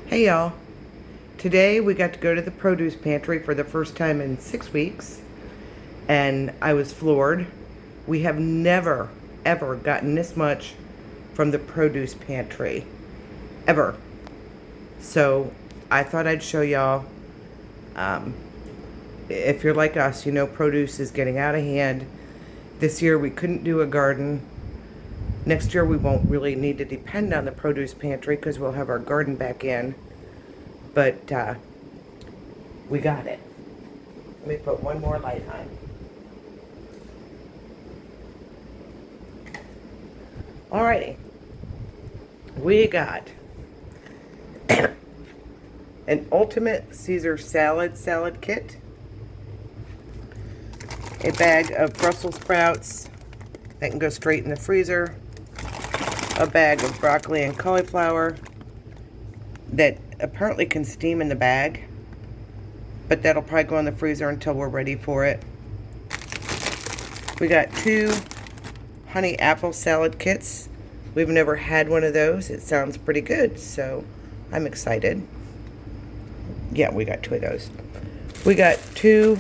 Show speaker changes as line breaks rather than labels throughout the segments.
Hey y'all, today we got to go to the produce pantry for the first time in 6 weeks, and I was floored. We have never, ever gotten this much from the produce pantry, ever. So I thought I'd show y'all. If you're like us, you know produce is getting out of hand. This year we couldn't do a garden. Next year we won't really need to depend on the produce pantry because we'll have our garden back in. But we got it. Let me put one more light on. Alrighty. We got an ultimate Caesar salad kit, a bag of Brussels sprouts that can go straight in the freezer, a bag of broccoli and cauliflower that apparently can steam in the bag, but that'll probably go in the freezer until we're ready for it. We got 2 honey apple salad kits. We've never had one of those. It sounds pretty good, so I'm excited. Yeah, we got 2 of those. We got 2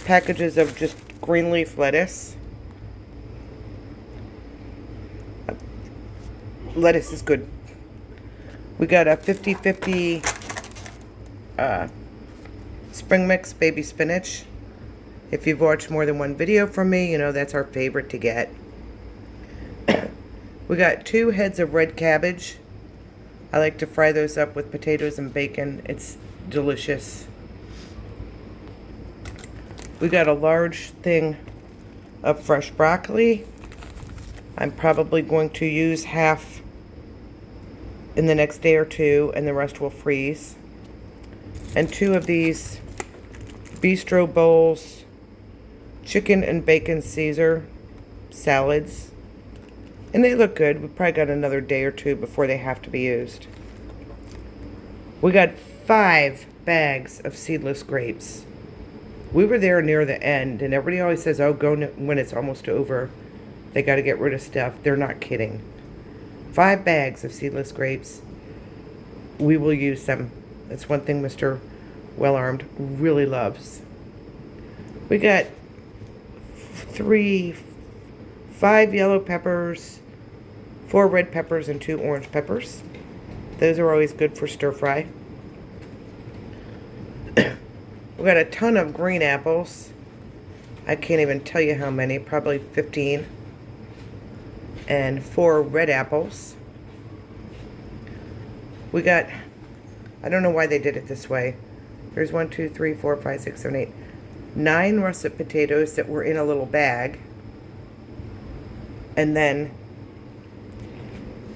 packages of just green leaf lettuce. Lettuce is good. We got a 50-50 spring mix baby spinach. If you've watched more than one video from me, you know that's our favorite to get. We got 2 heads of red cabbage. I like to fry those up with potatoes and bacon. It's delicious. We got a large thing of fresh broccoli. I'm probably going to use half in the next day or 2, and the rest will freeze. And 2 of these bistro bowls, chicken and bacon Caesar salads. And they look good. We probably got another day or 2 before they have to be used. We got 5 bags of seedless grapes. We were there near the end, and everybody always says, oh, go when it's almost over. They got to get rid of stuff. They're not kidding. 5 bags of seedless grapes. We will use them. That's one thing Mr. Well-Armed really loves. We got 5 yellow peppers, 4 red peppers, and 2 orange peppers. Those are always good for stir fry. We got a ton of green apples. I can't even tell you how many, probably 15. And 4 red apples. We got, I don't know why they did it this way. There's 1, 2, 3, 4, 5, 6, 7, 8, 9 russet potatoes that were in a little bag. And then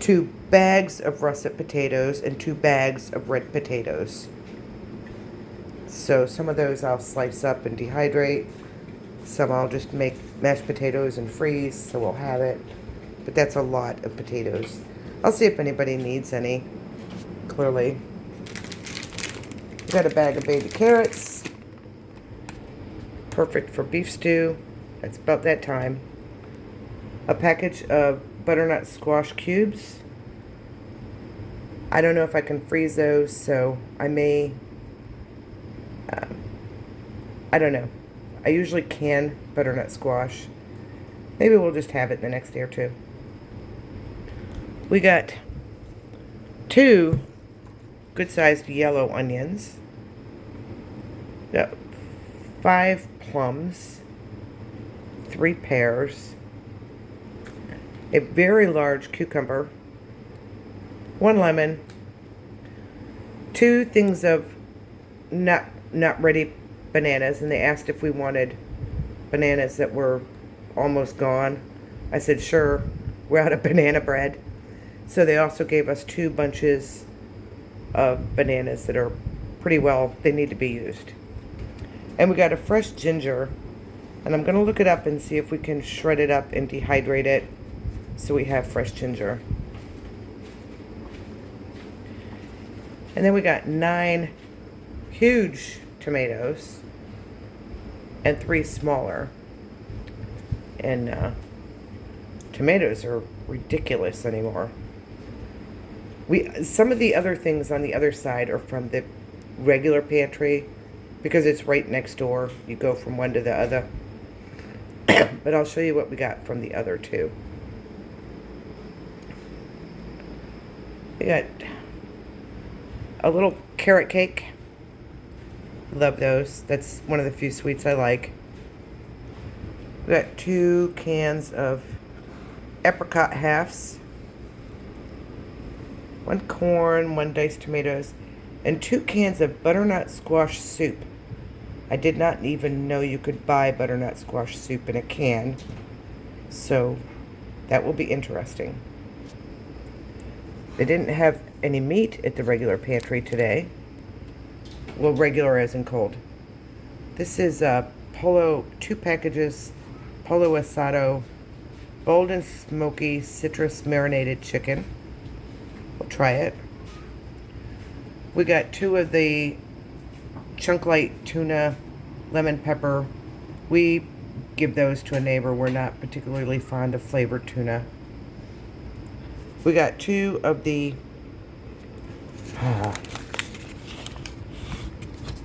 2 bags of russet potatoes and 2 bags of red potatoes. So some of those I'll slice up and dehydrate. Some I'll just make mashed potatoes and freeze, so we'll have it. But that's a lot of potatoes. I'll see if anybody needs any. Clearly. We got a bag of baby carrots. Perfect for beef stew. It's about that time. A package of butternut squash cubes. I don't know if I can freeze those, so I may... I don't know. I usually can butternut squash. Maybe we'll just have it the next day or 2. We got 2 good-sized yellow onions. We got 5 plums. 3 pears. A very large cucumber. 1 lemon. 2 things of not ready bananas, and they asked if we wanted bananas that were almost gone. I said, sure, we're out of banana bread. So they also gave us 2 bunches of bananas that are pretty well, they need to be used. And we got a fresh ginger, and I'm going to look it up and see if we can shred it up and dehydrate it so we have fresh ginger. And then we got 9 huge tomatoes and 3 smaller. And tomatoes are ridiculous anymore. Some of the other things on the other side are from the regular pantry because it's right next door. You go from one to the other. But I'll show you what we got from the other two. We got a little carrot cake. Love those. That's one of the few sweets I like. We got 2 cans of apricot halves, 1 corn, 1 diced tomatoes, and 2 cans of butternut squash soup. I did not even know you could buy butternut squash soup in a can, so that will be interesting. They didn't have any meat at the regular pantry today. Well, regular as in cold. This is 2 packages, Polo Asado, bold and smoky citrus marinated chicken. We'll try it. We got 2 of the chunk light tuna, lemon pepper. We give those to a neighbor. We're not particularly fond of flavored tuna. We got 2 of the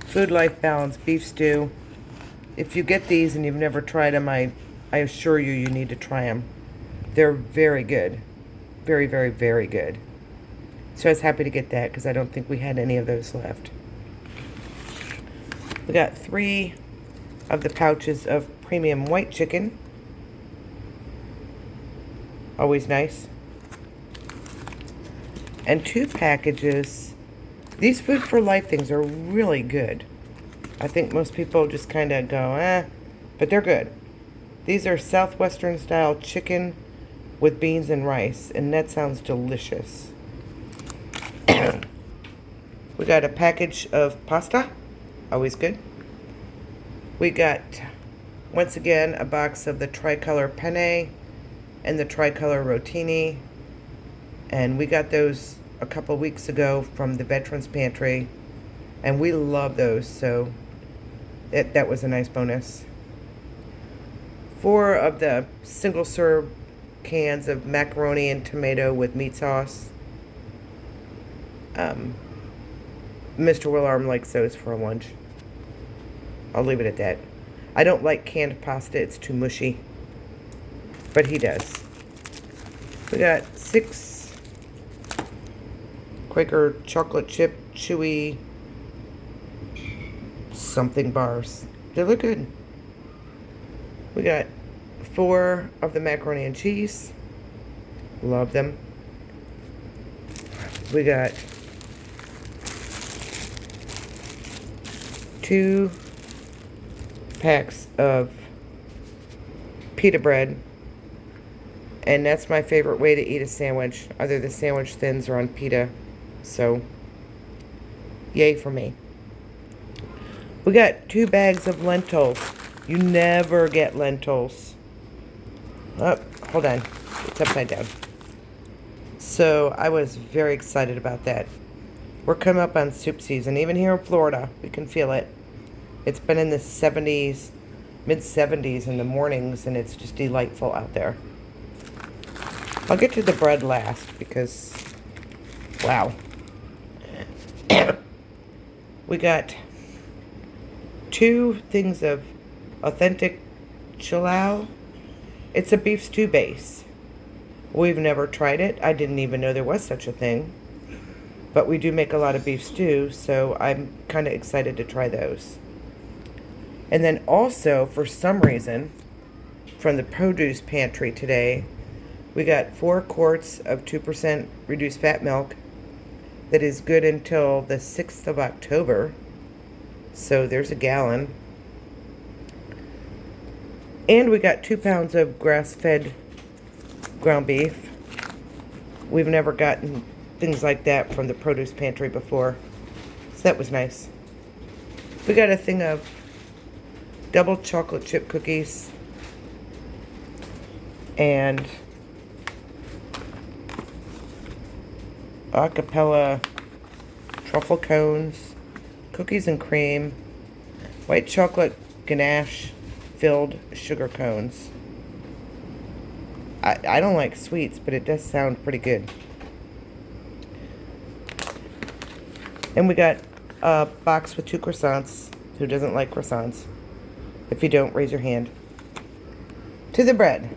Food Life Balance beef stew. If you get these and you've never tried them, I assure you, you need to try them. They're very good. Very, very, very good. So I was happy to get that because I don't think we had any of those left. We got 3 of the pouches of premium white chicken. Always nice. And 2 packages. These Food for Life things are really good. I think most people just kind of go, but they're good. These are Southwestern style chicken with beans and rice, and that sounds delicious. We got a package of pasta, always good. We got, once again, a box of the tricolor penne and the tricolor rotini, and we got those a couple weeks ago from the Veterans Pantry, and we love those, so that was a nice bonus. 4 of the single serve cans of macaroni and tomato with meat sauce. Mr. Willarm likes those for lunch. I'll leave it at that. I don't like canned pasta, it's too mushy, but he does. We got 6 Quaker chocolate chip chewy something bars. They look good. We got 4 of the macaroni and cheese. Love them. We got 2 packs of pita bread. And that's my favorite way to eat a sandwich. Either the sandwich thins or on pita. So, yay for me. We got 2 bags of lentils. You never get lentils. Oh, hold on. It's upside down. So, I was very excited about that. We're coming up on soup season. Even here in Florida, we can feel it. It's been in the 70s, mid-70s in the mornings, and it's just delightful out there. I'll get to the bread last because, wow. We got 2 things of authentic chilao. It's a beef stew base. We've never tried it. I didn't even know there was such a thing. But we do make a lot of beef stew, so I'm kind of excited to try those. And then also, for some reason, from the produce pantry today, we got 4 quarts of 2% reduced fat milk that is good until the 6th of October. So there's a gallon. And we got 2 pounds of grass-fed ground beef. We've never gotten things like that from the produce pantry before, so that was nice. We got a thing of double chocolate chip cookies and acapella truffle cones, cookies and cream, white chocolate ganache filled sugar cones. I don't like sweets, but it does sound pretty good. And we got a box with 2 croissants. Who doesn't like croissants? If you don't, raise your hand. To the bread.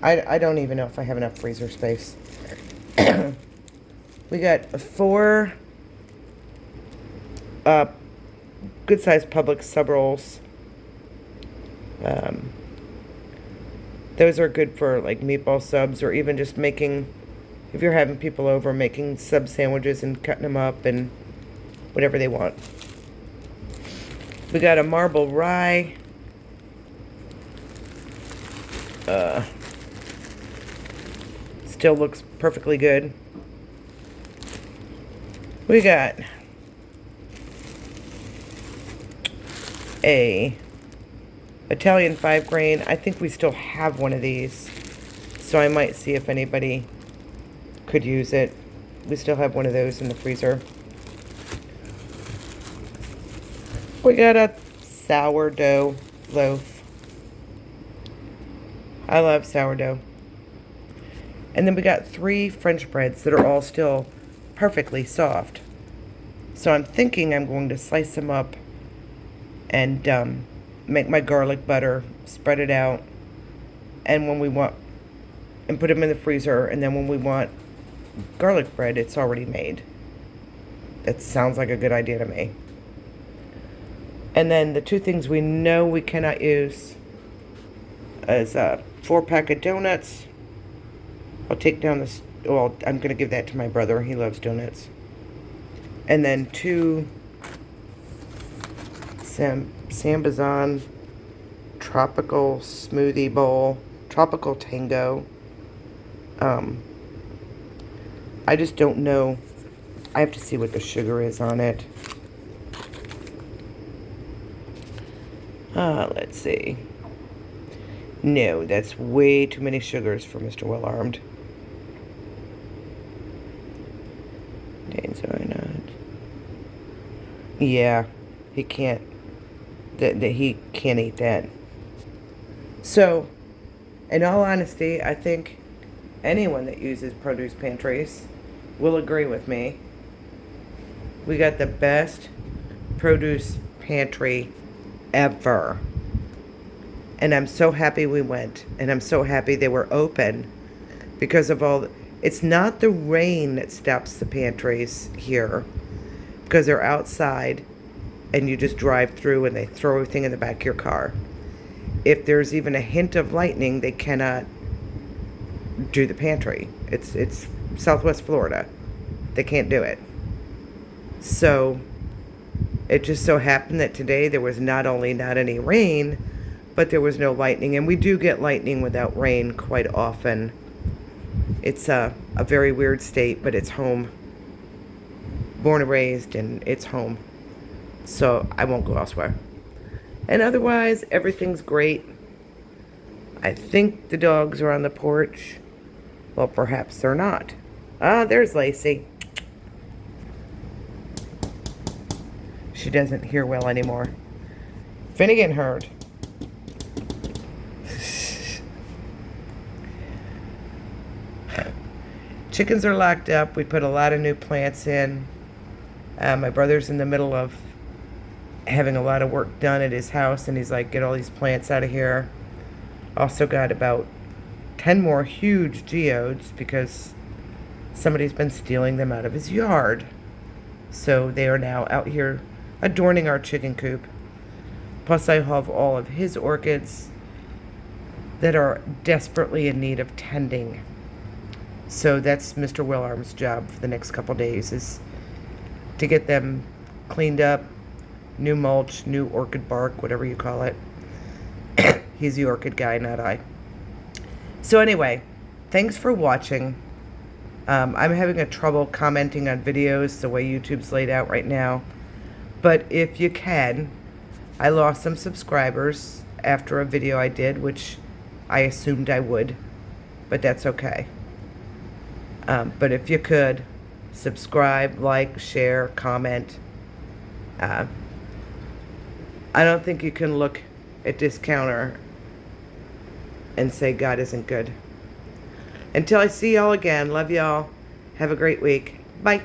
I don't even know if I have enough freezer space. We got 4 good-sized Publix sub rolls. Those are good for like meatball subs, or even just making, if you're having people over, making sub sandwiches and cutting them up and whatever they want. We got a marble rye. Still looks perfectly good. We got a Italian 5 grain. I think we still have one of these, so I might see if anybody could use it. We still have one of those in the freezer. We got a sourdough loaf. I love sourdough. And then we got 3 French breads that are all still perfectly soft. So I'm thinking I'm going to slice them up and make my garlic butter, spread it out, and when we want, and put them in the freezer, and then when we want garlic bread, it's already made. That sounds like a good idea to me. And then the 2 things we know we cannot use is a 4-pack of donuts. I'll take down this, well, I'm going to give that to my brother. He loves donuts. And then 2 Sambazon tropical smoothie bowl, tropical tango. I just don't know. I have to see what the sugar is on it. Let's see. No, that's way too many sugars for Mr. Well-Armed. Yeah, he can't. That he can't eat that. So, in all honesty, I think anyone that uses produce pantries will agree with me. We got the best produce pantry ever. And I'm so happy we went. And I'm so happy they were open because of all... It's not the rain that stops the pantries here, because they're outside and you just drive through and they throw everything in the back of your car. If there's even a hint of lightning, they cannot do the pantry. It's Southwest Florida. They can't do it. So it just so happened that today there was not only not any rain, but there was no lightning. And we do get lightning without rain quite often. It's a very weird state, but it's home. Born and raised, and it's home. So I won't go elsewhere. And otherwise, everything's great. I think the dogs are on the porch. Well, perhaps they're not. Ah, there's Lacey. She doesn't hear well anymore. Finnegan heard. Chickens are locked up. We put a lot of new plants in. My brother's in the middle of having a lot of work done at his house, and he's like, get all these plants out of here. Also got about 10 more huge geodes because somebody's been stealing them out of his yard. So they are now out here adorning our chicken coop. Plus I have all of his orchids that are desperately in need of tending. So that's Mr. Well-Armed's job for the next couple days, is to get them cleaned up, new mulch, new orchid bark, whatever you call it. He's the orchid guy, not I. So anyway, thanks for watching. I'm having a trouble commenting on videos the way YouTube's laid out right now. But if you can, I lost some subscribers after a video I did, which I assumed I would, but that's okay. But if you could, subscribe, like, share, comment. I don't think you can look at this counter and say God isn't good. Until I see y'all again, love y'all. Have a great week. Bye.